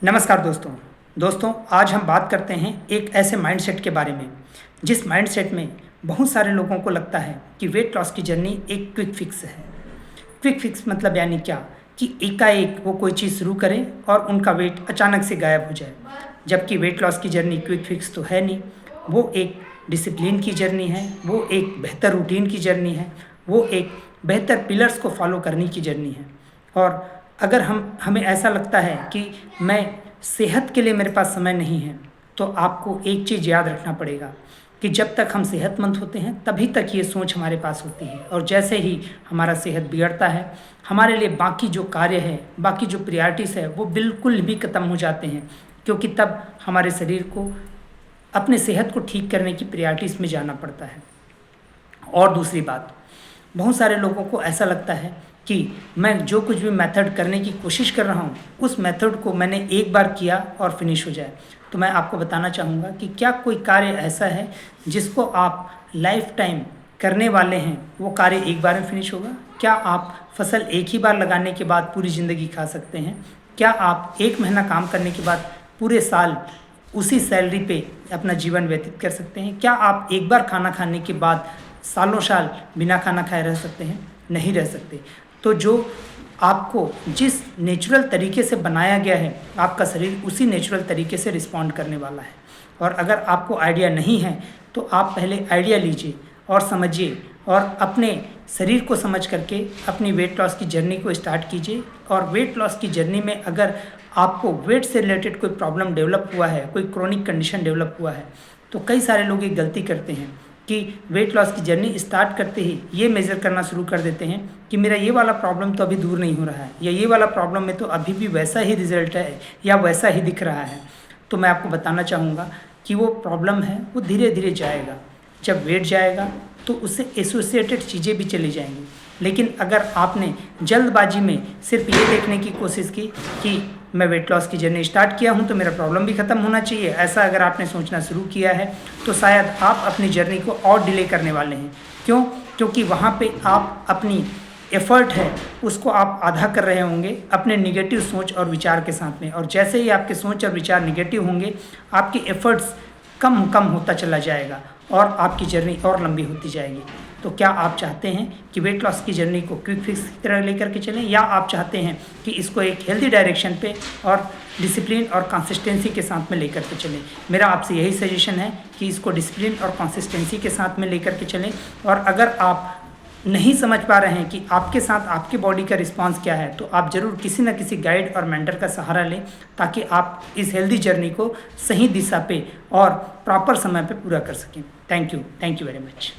नमस्कार दोस्तों आज हम बात करते हैं एक ऐसे माइंडसेट के बारे में जिस माइंडसेट में बहुत सारे लोगों को लगता है कि वेट लॉस की जर्नी एक क्विक फिक्स है। क्विक फिक्स मतलब यानी क्या कि एकाएक वो कोई चीज़ शुरू करें और उनका वेट अचानक से गायब हो जाए, जबकि वेट लॉस की जर्नी क्विक फिक्स तो है नहीं। वो एक डिसिप्लिन की जर्नी है, वो एक बेहतर रूटीन की जर्नी है, वो एक बेहतर पिलर्स को फॉलो करने की जर्नी है। और अगर हमें ऐसा लगता है कि मैं सेहत के लिए मेरे पास समय नहीं है, तो आपको एक चीज़ याद रखना पड़ेगा कि जब तक हम सेहतमंद होते हैं तभी तक ये सोच हमारे पास होती है, और जैसे ही हमारा सेहत बिगड़ता है हमारे लिए बाकी जो कार्य है, बाकी जो प्रायोरिटीज़ है वो बिल्कुल भी ख़त्म हो जाते हैं, क्योंकि तब हमारे शरीर को अपने सेहत को ठीक करने की प्रायोरिटीज़ में जाना पड़ता है। और दूसरी बात, बहुत सारे लोगों को ऐसा लगता है कि मैं जो कुछ भी मेथड करने की कोशिश कर रहा हूँ उस मेथड को मैंने एक बार किया और फिनिश हो जाए। तो मैं आपको बताना चाहूँगा कि क्या कोई कार्य ऐसा है जिसको आप लाइफ टाइम करने वाले हैं, वो कार्य एक बार में फिनिश होगा? क्या आप फसल एक ही बार लगाने के बाद पूरी ज़िंदगी खा सकते हैं? क्या आप एक महीना काम करने के बाद पूरे साल उसी सैलरी पे अपना जीवन व्यतीत कर सकते हैं? क्या आप एक बार खाना खाने के बाद सालों साल बिना खाना खाए रह सकते हैं? नहीं रह सकते। तो जो आपको जिस नेचुरल तरीके से बनाया गया है, आपका शरीर उसी नेचुरल तरीके से रिस्पॉन्ड करने वाला है। और अगर आपको आइडिया नहीं है तो आप पहले आइडिया लीजिए और समझिए, और अपने शरीर को समझ करके अपनी वेट लॉस की जर्नी को स्टार्ट कीजिए। और वेट लॉस की जर्नी में अगर आपको वेट से रिलेटेड कोई प्रॉब्लम डेवलप हुआ है, कोई क्रोनिक कंडीशन डेवलप हुआ है, तो कई सारे लोग ये गलती करते हैं कि वेट लॉस की जर्नी स्टार्ट करते ही ये मेज़र करना शुरू कर देते हैं कि मेरा ये वाला प्रॉब्लम तो अभी दूर नहीं हो रहा है, या ये वाला प्रॉब्लम में तो अभी भी वैसा ही रिजल्ट है या वैसा ही दिख रहा है। तो मैं आपको बताना चाहूँगा कि वो प्रॉब्लम है वो धीरे धीरे जाएगा। जब वेट जाएगा तो उससे एसोसिएटेड चीज़ें भी चली जाएंगी। लेकिन अगर आपने जल्दबाजी में सिर्फ ये देखने की कोशिश की कि मैं वेट लॉस की जर्नी स्टार्ट किया हूँ तो मेरा प्रॉब्लम भी ख़त्म होना चाहिए, ऐसा अगर आपने सोचना शुरू किया है तो शायद आप अपनी जर्नी को और डिले करने वाले हैं। क्यों? क्योंकि वहाँ पे आप अपनी एफ़र्ट है उसको आप आधा कर रहे होंगे अपने निगेटिव सोच और विचार के साथ में, और जैसे ही आपके सोच और विचार निगेटिव होंगे आपके एफ़र्ट्स कम कम होता चला जाएगा और आपकी जर्नी और लंबी होती जाएगी। तो क्या आप चाहते हैं कि वेट लॉस की जर्नी को क्विक फिक्स की तरह लेकर के चलें, या आप चाहते हैं कि इसको एक हेल्दी डायरेक्शन पे और डिसिप्लिन और कंसिस्टेंसी के साथ में लेकर के चलें? मेरा आपसे यही सजेशन है कि इसको डिसिप्लिन और कंसिस्टेंसी के साथ में लेकर के चलें। और अगर आप नहीं समझ पा रहे हैं कि आपके साथ आपके बॉडी का रिस्पांस क्या है, तो आप ज़रूर किसी न किसी गाइड और मेंटर का सहारा लें, ताकि आप इस हेल्दी जर्नी को सही दिशा पे और प्रॉपर समय पे पूरा कर सकें। Thank you very much.